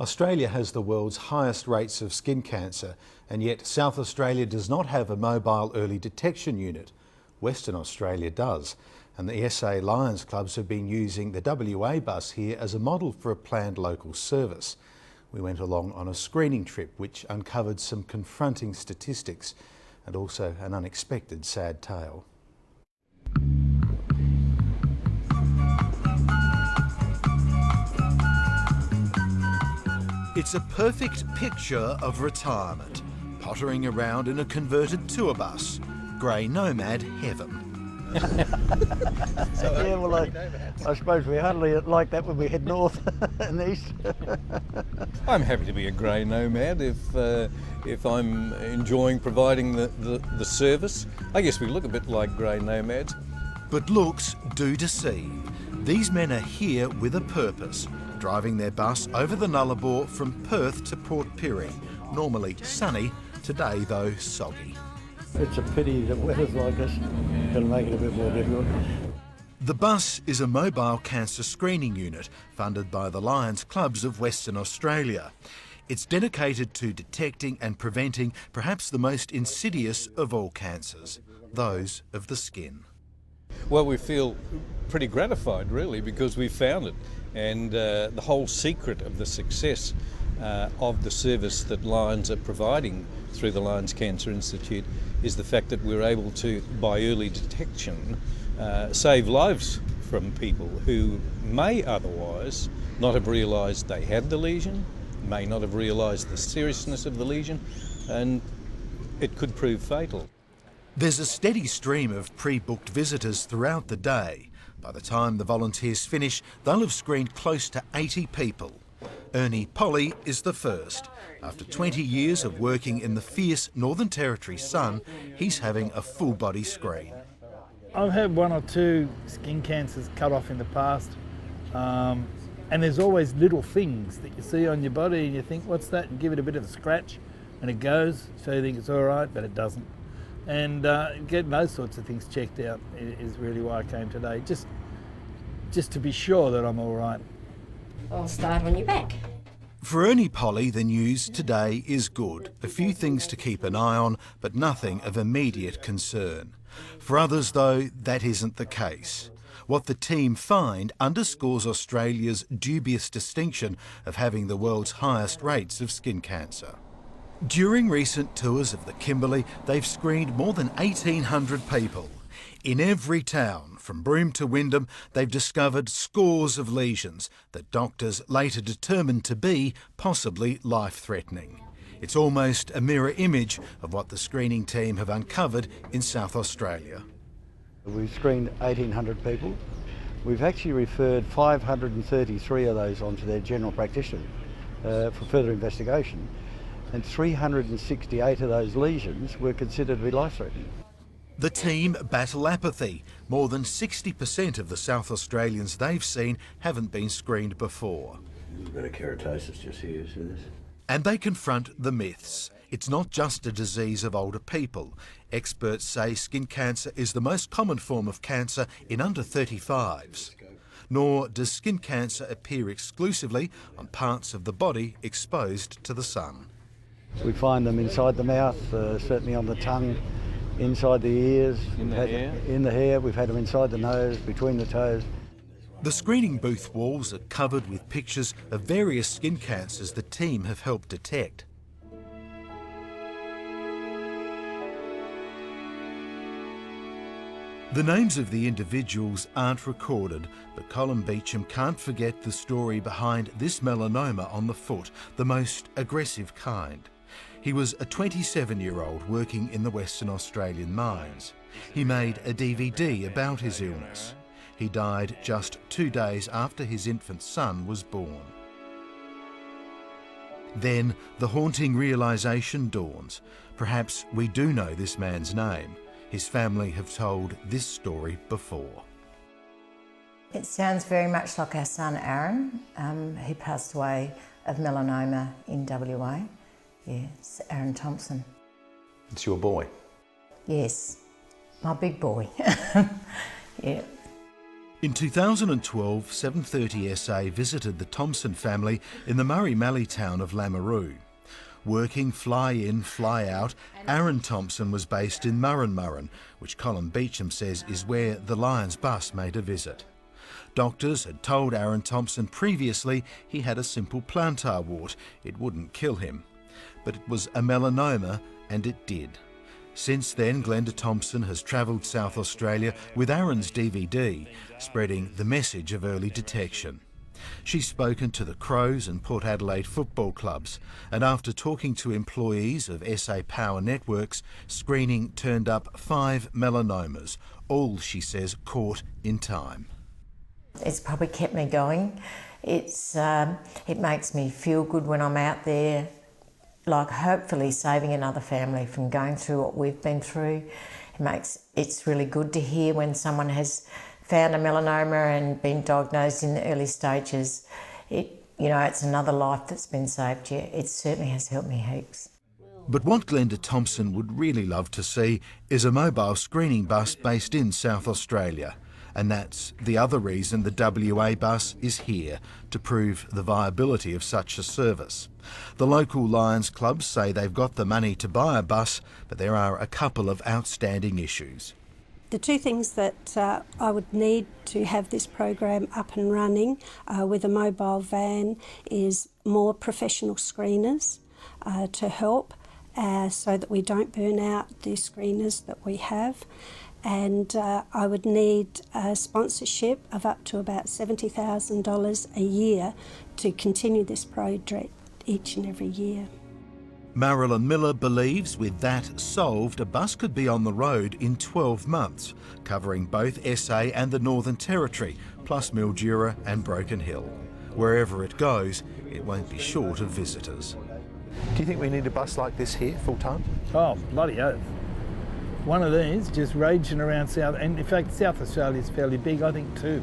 Australia has the world's highest rates of skin cancer, and yet South Australia does not have a mobile early detection unit. Western Australia does, and the SA Lions clubs have been using the WA bus here as a model for a planned local service. We went along on a screening trip which uncovered some confronting statistics and also an unexpected sad tale. It's a perfect picture of retirement, pottering around in a converted tour bus, grey nomad heaven. Yeah, well, I suppose we hardly like that when we head north and east. I'm happy to be a grey nomad if I'm enjoying providing the service. I guess we look a bit like grey nomads. But looks do deceive. These men are here with a purpose, driving their bus over the Nullarbor from Perth to Port Pirie. Normally sunny, today though soggy. It's a pity that weather's like this. It'll make it a bit more difficult. The bus is a mobile cancer screening unit funded by the Lions clubs of Western Australia. It's dedicated to detecting and preventing perhaps the most insidious of all cancers, those of the skin. Well, we feel pretty gratified really because we found it, and the whole secret of the success of the service that Lions are providing through the Lions Cancer Institute is the fact that we're able to, by early detection, save lives from people who may otherwise not have realised they had the lesion, may not have realised the seriousness of the lesion, and it could prove fatal. There's a steady stream of pre-booked visitors throughout the day. By the time the volunteers finish, they'll have screened close to 80 people. Ernie Polly is the first. After 20 years of working in the fierce Northern Territory sun, he's having a full-body screen. I've had one or two skin cancers cut off in the past, and there's always little things that you see on your body and you think, what's that? And give it a bit of a scratch and it goes, so you think it's all right, but it doesn't. And getting those sorts of things checked out is really why I came today, just to be sure that I'm all right. I'll start on your back. For Ernie Polly, the news today is good. A few things to keep an eye on, but nothing of immediate concern. For others, though, that isn't the case. What the team find underscores Australia's dubious distinction of having the world's highest rates of skin cancer. During recent tours of the Kimberley, they've screened more than 1,800 people. In every town, from Broome to Wyndham, they've discovered scores of lesions that doctors later determined to be possibly life-threatening. It's almost a mirror image of what the screening team have uncovered in South Australia. We've screened 1,800 people. We've actually referred 533 of those onto their general practitioner for further investigation, and 368 of those lesions were considered to be life-threatening. The team battle apathy. More than 60% of the South Australians they've seen haven't been screened before. A bit of keratosis just here, see this? And they confront the myths. It's not just a disease of older people. Experts say skin cancer is the most common form of cancer in under 35s. Nor does skin cancer appear exclusively on parts of the body exposed to the sun. We find them inside the mouth, certainly on the tongue, inside the ears, in the hair. We've had them inside the nose, between the toes. The screening booth walls are covered with pictures of various skin cancers the team have helped detect. The names of the individuals aren't recorded, but Colin Beecham can't forget the story behind this melanoma on the foot, the most aggressive kind. He was a 27-year-old working in the Western Australian mines. He made a DVD about his illness. He died just 2 days after his infant son was born. Then the haunting realisation dawns. Perhaps we do know this man's name. His family have told this story before. It sounds very much like our son Aaron. He passed away of melanoma in WA. Yes, Aaron Thompson. It's your boy? Yes, my big boy. Yeah. In 2012, 730 SA visited the Thompson family in the Murray-Mallee town of Lameroo. Working fly-in, fly-out, Aaron Thompson was based in Murrin, which Colin Beecham says is where the Lions bus made a visit. Doctors had told Aaron Thompson previously he had a simple plantar wart. It wouldn't kill him. But it was a melanoma, and it did. Since then, Glenda Thompson has travelled South Australia with Aaron's DVD, spreading the message of early detection. She's spoken to the Crows and Port Adelaide football clubs, and after talking to employees of SA Power Networks, screening turned up 5 melanomas, all, she says, caught in time. It's probably kept me going. It makes me feel good when I'm out there, like hopefully saving another family from going through what we've been through. It's really good to hear when someone has found a melanoma and been diagnosed in the early stages. It's another life that's been saved. Yeah, it certainly has helped me heaps. But what Glenda Thompson would really love to see is a mobile screening bus based in South Australia. And that's the other reason the WA bus is here, to prove the viability of such a service. The local Lions clubs say they've got the money to buy a bus, but there are a couple of outstanding issues. The two things that I would need to have this program up and running with a mobile van is more professional screeners to help so that we don't burn out the screeners that we have. And I would need a sponsorship of up to about $70,000 a year to continue this project each and every year. Marilyn Miller believes with that solved, a bus could be on the road in 12 months, covering both SA and the Northern Territory, plus Mildura and Broken Hill. Wherever it goes, it won't be short of visitors. Do you think we need a bus like this here full time? Oh, bloody oath. One of these just raging around South, and in fact South Australia is fairly big, I think, too.